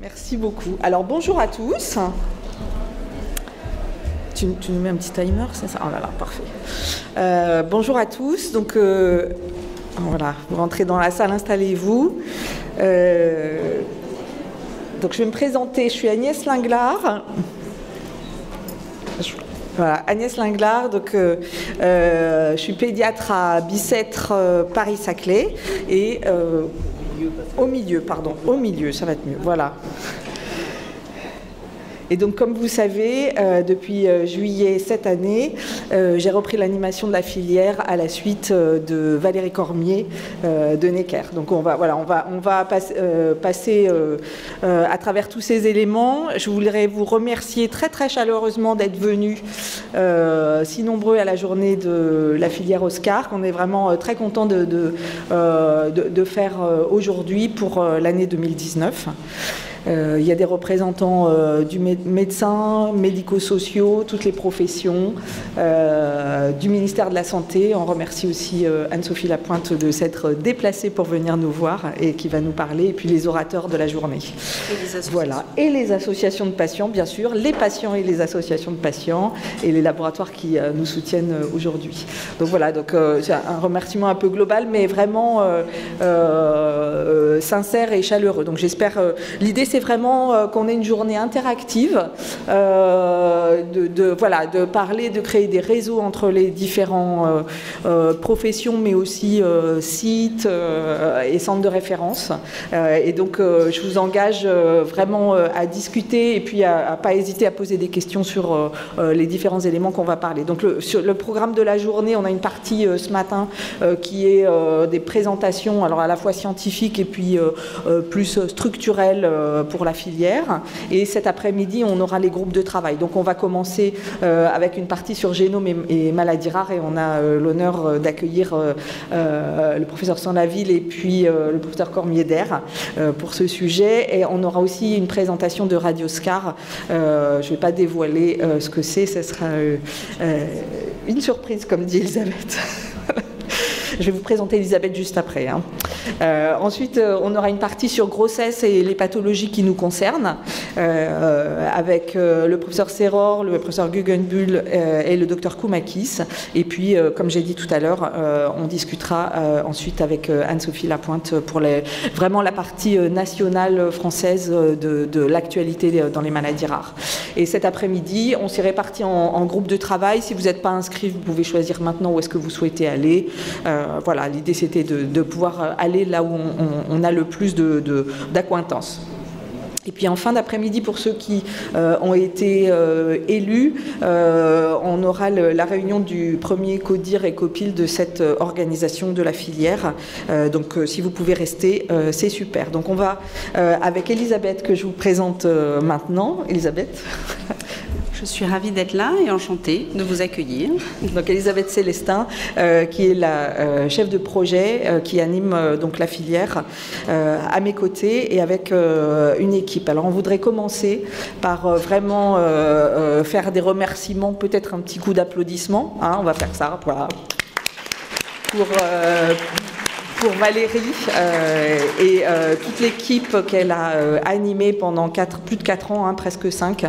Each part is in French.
Merci beaucoup. Alors bonjour à tous. Tu nous mets un petit timer, c'est ça? Oh là là, parfait. Bonjour à tous. Donc voilà, vous rentrez dans la salle, installez-vous. Donc je vais me présenter. Je suis Agnès Linglard. Voilà, Agnès Linglard, donc je suis pédiatre à Bicêtre, Paris-Saclay et au milieu, ça va être mieux, voilà. Et donc, comme vous savez, depuis juillet cette année, j'ai repris l'animation de la filière à la suite de Valérie Cormier de Necker. Donc, on va passer à travers tous ces éléments. Je voudrais vous remercier très très chaleureusement d'être venus si nombreux à la journée de la filière Oscar, qu'on est vraiment très content de faire aujourd'hui pour l'année 2019. Il y a des représentants du médecin, médico-sociaux, toutes les professions, du ministère de la Santé. On remercie aussi Anne-Sophie Lapointe de s'être déplacée pour venir nous voir et qui va nous parler, et puis les orateurs de la journée. Et les associations. Voilà, et les associations de patients, bien sûr, les patients et les associations de patients, et les laboratoires qui nous soutiennent aujourd'hui. Donc voilà, c'est un remerciement un peu global, mais vraiment sincère et chaleureux. Donc j'espère, l'idée c'est vraiment qu'on ait une journée interactive, de parler, de créer des réseaux entre les différents professions, mais aussi sites et centres de référence. Et donc je vous engage vraiment à discuter et puis à ne pas hésiter à poser des questions sur les différents éléments qu'on va parler. Donc sur le programme de la journée, on a une partie ce matin qui est des présentations, alors à la fois scientifiques et puis plus structurelles pour la filière. Et cet après-midi, on aura les groupes de travail. Donc on va commencer avec une partie sur génome et maladies rares, et on a l'honneur d'accueillir le professeur Sanlaville et puis le professeur Cormier d'Air pour ce sujet. Et on aura aussi une présentation de Radioscar. Je ne vais pas dévoiler ce que c'est, ce sera une surprise, comme dit Elisabeth. Je vais vous présenter Elisabeth juste après. Ensuite, on aura une partie sur grossesse et les pathologies qui nous concernent, avec le professeur Serror, le professeur Guggenbuhl et le docteur Koumakis. Et puis, comme j'ai dit tout à l'heure, on discutera ensuite avec Anne-Sophie Lapointe pour vraiment la partie nationale française de l'actualité dans les maladies rares. Et cet après-midi, on s'est répartis en groupe de travail. Si vous n'êtes pas inscrit, vous pouvez choisir maintenant où est-ce que vous souhaitez aller. Voilà, l'idée c'était de pouvoir aller là où on a le plus d'acquaintance. Et puis en fin d'après-midi, pour ceux qui ont été élus, on aura la réunion du premier CODIR et COPIL de cette organisation de la filière. Donc si vous pouvez rester, c'est super. Donc on va avec Elisabeth, que je vous présente maintenant. Elisabeth. Je suis ravie d'être là et enchantée de vous accueillir. Donc Elisabeth Célestin, qui est la chef de projet, qui anime donc la filière à mes côtés et avec une équipe. Alors on voudrait commencer par vraiment faire des remerciements, peut-être un petit coup d'applaudissement. On va faire ça, voilà. Pour Valérie et toute l'équipe qu'elle a animée pendant plus de 4 ans, presque 5,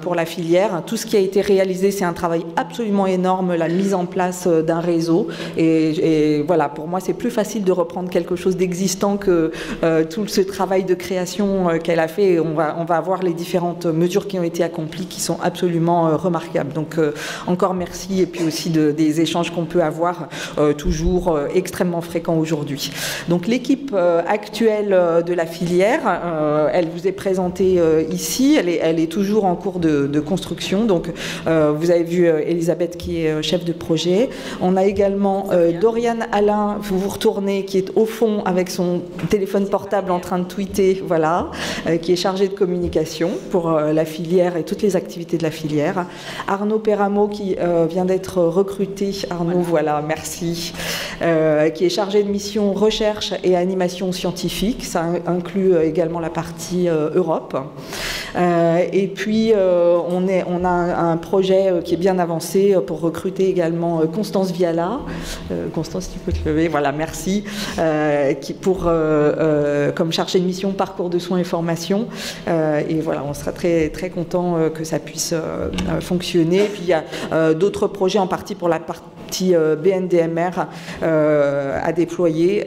pour la filière. Tout ce qui a été réalisé, c'est un travail absolument énorme, la mise en place d'un réseau. Et voilà, pour moi, c'est plus facile de reprendre quelque chose d'existant que tout ce travail de création qu'elle a fait. Et on va voir les différentes mesures qui ont été accomplies, qui sont absolument remarquables. Donc, encore merci, et puis aussi des échanges qu'on peut avoir, toujours extrêmement fréquents aujourd'hui. Donc l'équipe actuelle de la filière, elle vous est présentée ici, elle est toujours en cours de construction. Donc vous avez vu Elisabeth qui est chef de projet. On a également Doriane Alain, vous retournez, qui est au fond avec son téléphone portable en train de tweeter, voilà, qui est chargé de communication pour la filière et toutes les activités de la filière. Arnaud Peramo qui vient d'être recruté. Arnaud, voilà, merci. Qui est chargé de mission recherche et animation scientifique. Ça inclut également la partie Europe. Et puis, on a un projet qui est bien avancé pour recruter également Constance Viala. Constance, tu peux te lever, voilà, merci. Comme chargée de mission parcours de soins et formation. Et voilà, on sera très, très content que ça puisse fonctionner. Et puis, il y a d'autres projets, en partie pour la partie BNDMR à déployer,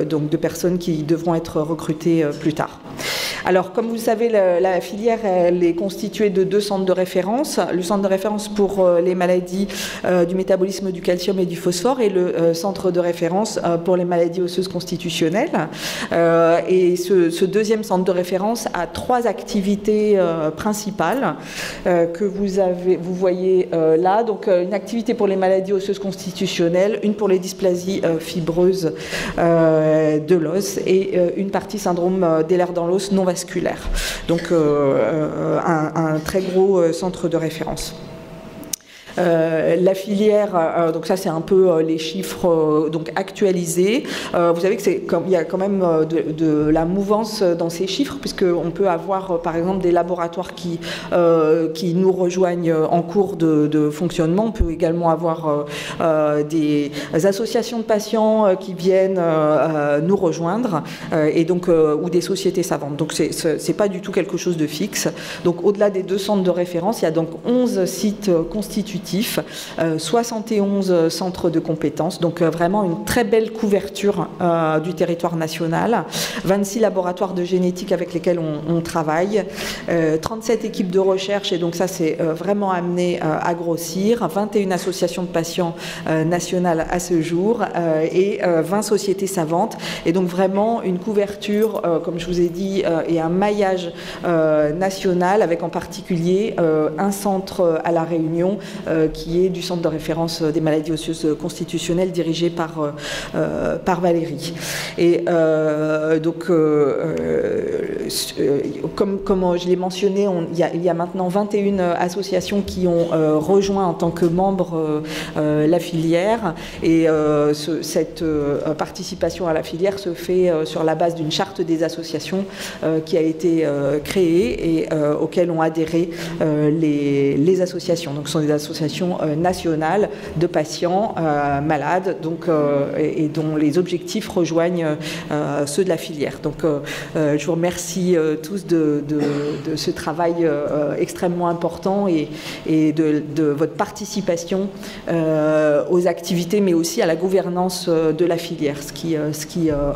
donc de personnes qui devront être recrutées plus tard. Alors, comme vous le savez, la filière, elle est constituée de 2 centres de référence. Le centre de référence pour les maladies du métabolisme du calcium et du phosphore et le centre de référence pour les maladies osseuses constitutionnelles. Et ce deuxième centre de référence a 3 activités principales que vous voyez là. Donc, une activité pour les maladies osseuses constitutionnelles, une pour les dysplasies fibreuses de l'os et une partie syndrome d'Ehlers dans l'os non vasculaire. Donc un très gros centre de référence. La filière, donc ça c'est un peu les chiffres donc actualisés. Vous savez que il y a quand même de la mouvance dans ces chiffres, puisqu'on peut avoir par exemple des laboratoires qui nous rejoignent en cours de fonctionnement. On peut également avoir des associations de patients qui viennent nous rejoindre, et donc ou des sociétés savantes. Donc c'est pas du tout quelque chose de fixe. Donc au-delà des 2 centres de référence, il y a donc 11 sites constitutifs, 71 centres de compétences, donc vraiment une très belle couverture du territoire national, 26 laboratoires de génétique avec lesquels on travaille, 37 équipes de recherche, et donc ça c'est vraiment amené à grossir, 21 associations de patients nationales à ce jour, et 20 sociétés savantes, et donc vraiment une couverture, comme je vous ai dit, et un maillage national, avec en particulier un centre à La Réunion, qui est du centre de référence des maladies osseuses constitutionnelles dirigé par Valérie. Et donc, comme je l'ai mentionné, il y a maintenant 21 associations qui ont rejoint en tant que membres la filière, et cette participation à la filière se fait sur la base d'une charte des associations qui a été créée et auxquelles ont adhéré les associations. Donc, ce sont des associations nationales de patients malades, donc, et dont les objectifs rejoignent ceux de la filière. Donc je vous remercie tous de ce travail extrêmement important et de votre participation aux activités, mais aussi à la gouvernance de la filière, ce qui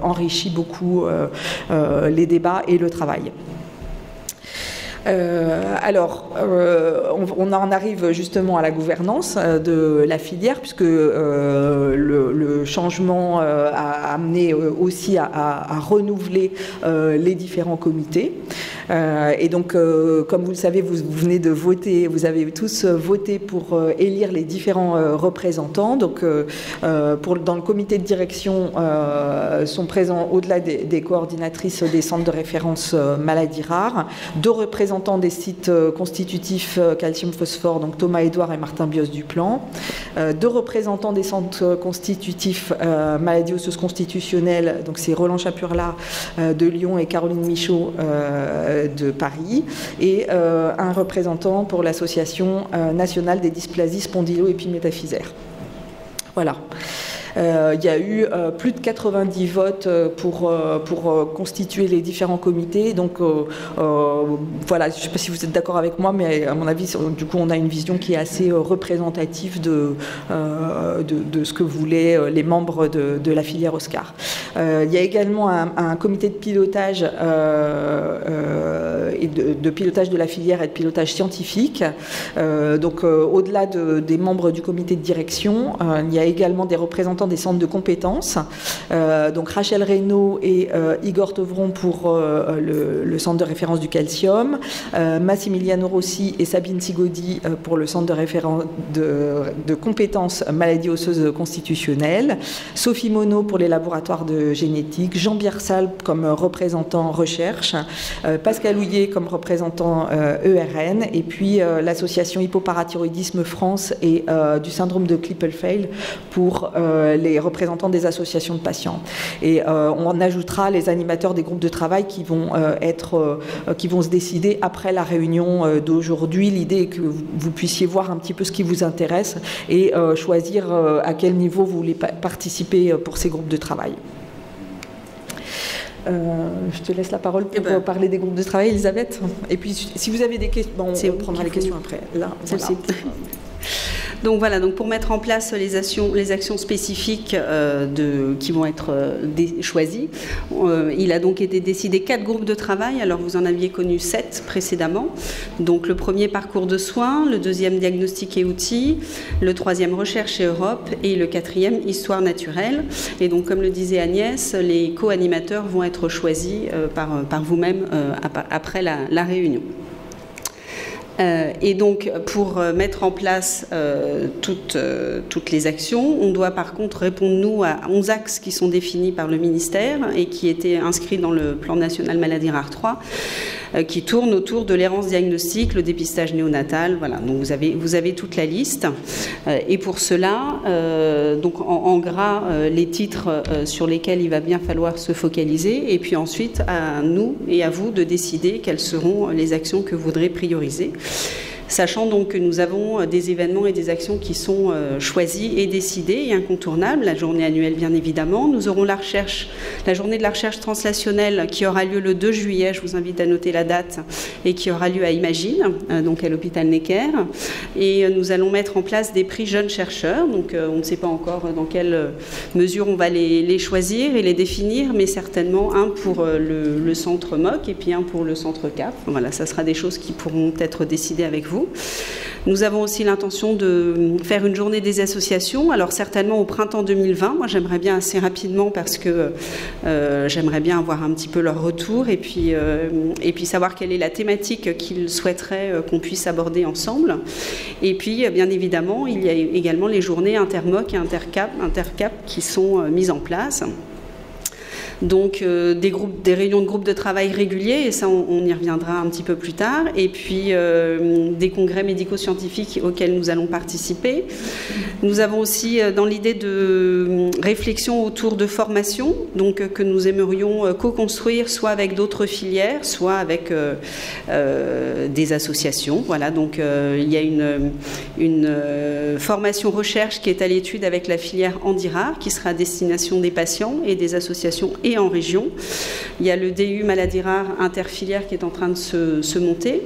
enrichit beaucoup les débats et le travail. On en arrive justement à la gouvernance de la filière, puisque le changement a amené aussi à renouveler les différents comités. Et donc, comme vous le savez, vous venez de voter, vous avez tous voté pour élire les différents représentants. Donc, dans le comité de direction sont présents, au-delà des coordinatrices des centres de référence maladies rares, 2 représentants des sites constitutifs calcium-phosphore, donc Thomas Edouard et Martin Bios-Duplan, 2 représentants des centres constitutifs maladies osseuses constitutionnelles, donc c'est Roland Chapurla de Lyon et Caroline Michaud de Paris, et un représentant pour l'association nationale des dysplasies spondylo-épimétaphysaires. Voilà. Il y a eu plus de 90 votes pour constituer les différents comités. Donc voilà, je ne sais pas si vous êtes d'accord avec moi, mais à mon avis, du coup, on a une vision qui est assez représentative de ce que voulaient les membres de la filière Oscar. Il y a également un comité de pilotage et de pilotage de la filière et de pilotage scientifique. Donc au-delà des membres du comité de direction, il y a également des représentants des centres de compétences, donc Rachel Reynaud et Igor Tovron pour le centre de référence du calcium, Massimiliano Rossi et Sabine Sigodi pour le centre de référence de compétences maladies osseuses constitutionnelles, Sophie Monod pour les laboratoires de génétique, Jean Biersal comme représentant recherche, Pascal Houillet comme représentant ERN, et puis l'association Hypoparathyroïdisme France et du syndrome de Klippel-Feil pour les représentants des associations de patients. Et on ajoutera les animateurs des groupes de travail qui vont se décider après la réunion d'aujourd'hui. L'idée est que vous puissiez voir un petit peu ce qui vous intéresse et choisir à quel niveau vous voulez participer pour ces groupes de travail. Je te laisse la parole pour parler des groupes de travail, Elisabeth. Et puis, si vous avez des questions, on prendra les questions après. Là, voilà. Donc voilà, donc pour mettre en place les actions spécifiques qui vont être choisies, il a donc été décidé 4 groupes de travail. Alors vous en aviez connu 7 précédemment. Donc le premier, parcours de soins, le deuxième, diagnostic et outils, le troisième, recherche et Europe, et le quatrième, histoire naturelle. Et donc comme le disait Agnès, les co-animateurs vont être choisis par vous-même après la réunion. Et donc, pour mettre en place toutes les actions, on doit par contre répondre, nous, à 11 axes qui sont définis par le ministère et qui étaient inscrits dans le plan national maladie rare 3, qui tournent autour de l'errance diagnostique, le dépistage néonatal. Voilà, donc vous avez toute la liste. Et pour cela, donc en gras, les titres sur lesquels il va bien falloir se focaliser. Et puis ensuite, à nous et à vous de décider quelles seront les actions que vous voudrez prioriser. Sachant donc que nous avons des événements et des actions qui sont choisis et décidés et incontournables. La journée annuelle, bien évidemment. Nous aurons la journée de la recherche translationnelle qui aura lieu le 2 juillet. Je vous invite à noter la date et qui aura lieu à Imagine, donc à l'hôpital Necker. Et nous allons mettre en place des prix jeunes chercheurs. Donc on ne sait pas encore dans quelle mesure on va les choisir et les définir, mais certainement un pour le centre MOC et puis un pour le centre CAP. Voilà, ça sera des choses qui pourront être décidées avec vous. Nous avons aussi l'intention de faire une journée des associations, alors certainement au printemps 2020. Moi, j'aimerais bien assez rapidement parce que j'aimerais bien avoir un petit peu leur retour et puis savoir quelle est la thématique qu'ils souhaiteraient qu'on puisse aborder ensemble. Et puis, bien évidemment, il y a également les journées Intermoc et Intercap qui sont mises en place. Donc des réunions de groupes de travail réguliers, et ça on y reviendra un petit peu plus tard, et puis des congrès médico-scientifiques auxquels nous allons participer. Nous avons aussi dans l'idée de réflexion autour de formation, donc que nous aimerions co-construire soit avec d'autres filières, soit avec des associations. Voilà, donc il y a une formation recherche qui est à l'étude avec la filière Handirard, qui sera à destination des patients et des associations et en région. Il y a le DU maladie rare interfilière qui est en train de se monter.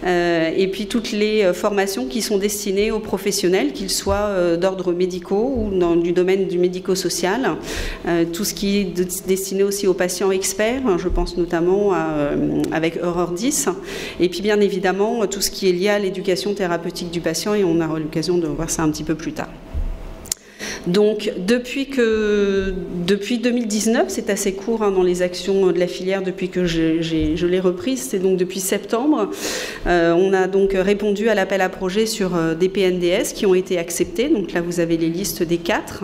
Et puis toutes les formations qui sont destinées aux professionnels, qu'ils soient d'ordre médicaux ou du domaine du médico-social. Tout ce qui est destiné aussi aux patients experts, je pense notamment avec Aurore 10. Et puis bien évidemment tout ce qui est lié à l'éducation thérapeutique du patient, et on aura l'occasion de voir ça un petit peu plus tard. Donc, depuis 2019, c'est assez court dans les actions de la filière depuis que je l'ai reprise, c'est donc depuis septembre. On a donc répondu à l'appel à projet sur des PNDS qui ont été acceptés. Donc là, vous avez les listes des 4,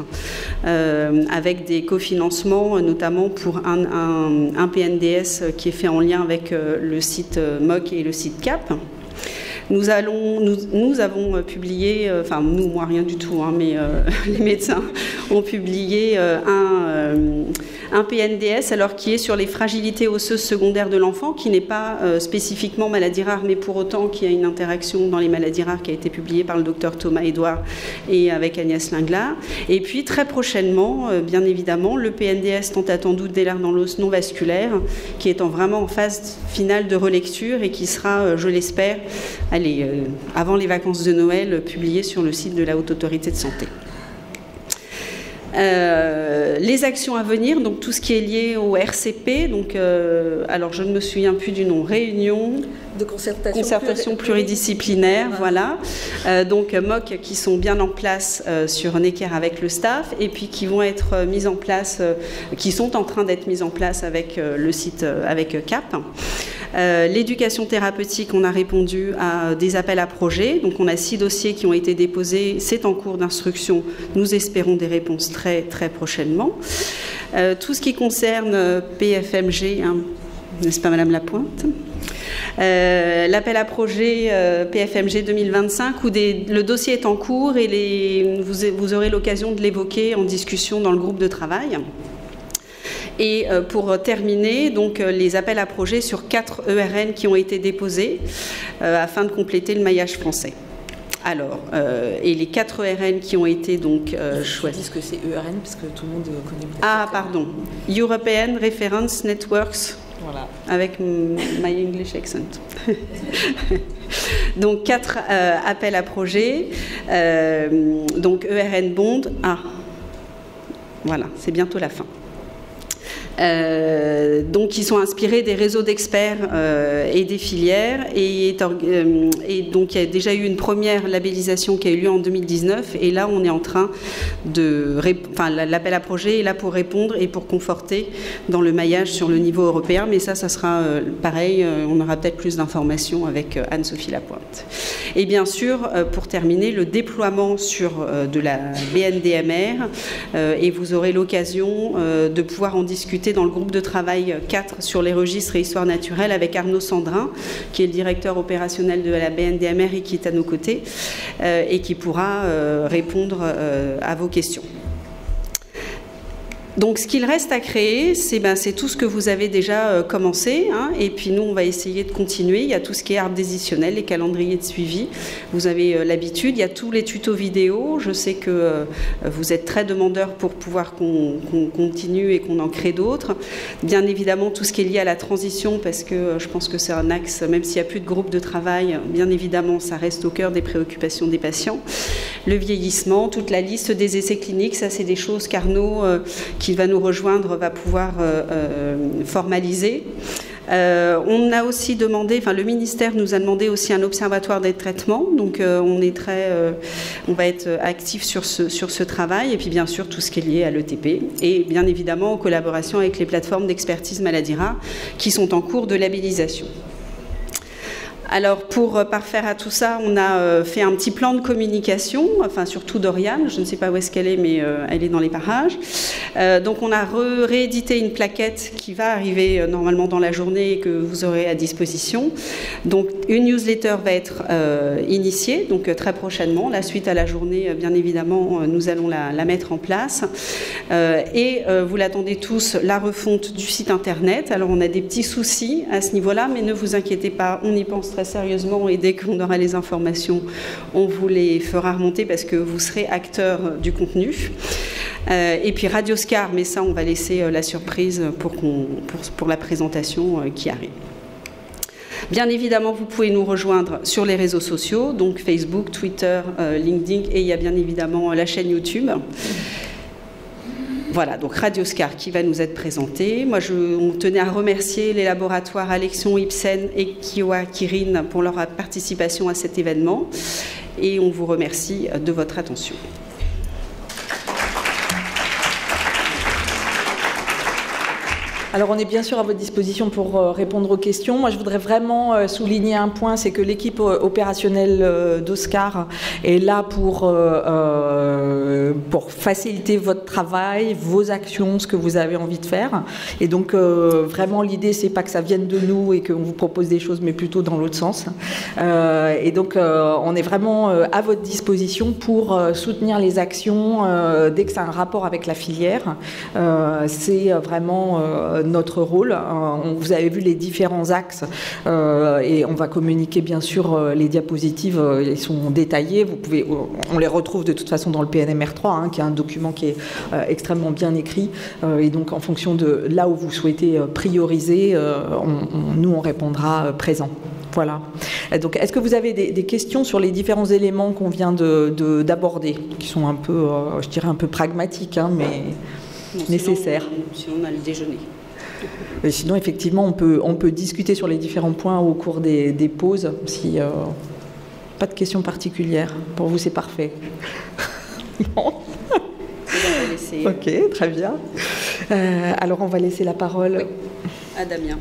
avec des cofinancements, notamment pour un PNDS qui est fait en lien avec le site MOC et le site CAP. Nous avons publié, enfin nous, moi rien du tout, mais les médecins ont publié un PNDS, alors qui est sur les fragilités osseuses secondaires de l'enfant, qui n'est pas spécifiquement maladie rare, mais pour autant qui a une interaction dans les maladies rares, qui a été publié par le docteur Thomas Edouard et avec Agnès Linglard. Et puis très prochainement, bien évidemment, le PNDS tant attendu des nerfs dans l'os non vasculaire, qui est vraiment en phase finale de relecture et qui sera, je l'espère, avant les vacances de Noël, publié sur le site de la Haute Autorité de Santé. Les actions à venir, donc tout ce qui est lié au RCP, donc alors je ne me souviens plus du nom, réunion de concertation pluridisciplinaire, voilà. Donc MOC qui sont bien en place sur Necker avec le staff, et puis qui vont être mises en place, qui sont en train d'être mises en place avec le site, avec CAP. L'éducation thérapeutique, on a répondu à des appels à projets, donc on a 6 dossiers qui ont été déposés, c'est en cours d'instruction, nous espérons des réponses très très prochainement. Tout ce qui concerne PFMG, n'est-ce pas Madame Lapointe? L'appel à projet PFMG 2025 où le dossier est en cours et vous aurez l'occasion de l'évoquer en discussion dans le groupe de travail. Et pour terminer, donc, les appels à projets sur 4 ERN qui ont été déposés afin de compléter le maillage français. Alors, et les 4 ERN qui ont été donc choisis. Dis que c'est ERN parce que tout le monde connaît. Ah, pardon. European Reference Networks. Voilà. Avec my English accent. Donc 4 appels à projets. Donc ERN Bond. Ah, voilà, c'est bientôt la fin. Donc, ils sont inspirés des réseaux d'experts et des filières. Et donc, il y a déjà eu une première labellisation qui a eu lieu en 2019. Et là, on est en train de... Enfin, l'appel à projet est là pour répondre et pour conforter dans le maillage sur le niveau européen. Mais ça sera pareil. On aura peut-être plus d'informations avec Anne-Sophie Lapointe. Et bien sûr, pour terminer, le déploiement de la BNDMR. Et vous aurez l'occasion de pouvoir en discuter dans le groupe de travail 4 sur les registres et histoire naturelle avec Arnaud Sandrin, qui est le directeur opérationnel de la BNDMR et qui est à nos côtés et qui pourra répondre à vos questions. Donc, ce qu'il reste à créer, c'est tout ce que vous avez déjà commencé. Hein, et puis, nous, on va essayer de continuer. Il y a tout ce qui est arbre décisionnel, les calendriers de suivi. Vous avez l'habitude. Il y a tous les tutos vidéo. Je sais que vous êtes très demandeurs pour pouvoir qu'on continue et qu'on en crée d'autres. Bien évidemment, tout ce qui est lié à la transition, parce que je pense que c'est un axe, même s'il n'y a plus de groupe de travail, bien évidemment, ça reste au cœur des préoccupations des patients. Le vieillissement, toute la liste des essais cliniques, ça, c'est des choses qu'Arnaud, qui va nous rejoindre, va pouvoir formaliser. On a aussi demandé, le ministère nous a demandé aussi un observatoire des traitements, donc on va être actif sur ce travail, et puis bien sûr tout ce qui est lié à l'ETP, et bien évidemment en collaboration avec les plateformes d'expertise maladies rares qui sont en cours de labellisation. Alors, pour parfaire à tout ça, on a fait un petit plan de communication, enfin surtout Doriane, je ne sais pas où est-ce qu'elle est, mais elle est dans les parages. Donc, on a réédité une plaquette qui va arriver normalement dans la journée et que vous aurez à disposition. Donc, une newsletter va être initiée, donc très prochainement. La suite à la journée, bien évidemment, nous allons la mettre en place. Et vous l'attendez tous, la refonte du site internet. Alors, on a des petits soucis à ce niveau-là, mais ne vous inquiétez pas, on y pense très sérieusement et dès qu'on aura les informations, on vous les fera remonter parce que vous serez acteur du contenu. Et puis Radioscar, mais ça on va laisser la surprise pour la présentation qui arrive. Bien évidemment, vous pouvez nous rejoindre sur les réseaux sociaux, donc Facebook, Twitter, LinkedIn, et il y a bien évidemment la chaîne YouTube. Voilà, donc Radioscar qui va nous être présenté. Moi, on tenait à remercier les laboratoires Alexion, Ipsen et Kyowa Kirin pour leur participation à cet événement. Et on vous remercie de votre attention. Alors, on est bien sûr à votre disposition pour répondre aux questions. Moi, je voudrais vraiment souligner un point, c'est que l'équipe opérationnelle d'Oscar est là pour faciliter votre travail, vos actions, ce que vous avez envie de faire. Et donc, vraiment, l'idée, c'est pas que ça vienne de nous et qu'on vous propose des choses, mais plutôt dans l'autre sens. Et donc, on est vraiment à votre disposition pour soutenir les actions dès que ça a un rapport avec la filière. C'est vraiment notre rôle. Vous avez vu les différents axes et on va communiquer bien sûr les diapositives, ils sont détaillés. On les retrouve de toute façon dans le PNMR3, qui est un document qui est extrêmement bien écrit. Et donc en fonction de là où vous souhaitez prioriser, nous on répondra présent. Voilà. Donc, est-ce que vous avez des questions sur les différents éléments qu'on vient d'aborder, qui sont un peu, je dirais, un peu pragmatiques, mais nécessaires? Sinon, on a le déjeuner. Et sinon, effectivement, on peut discuter sur les différents points au cours des pauses. Si pas de questions particulières. Pour vous, c'est parfait. Non. On va laisser... Ok, très bien. Alors, on va laisser la parole à Damien.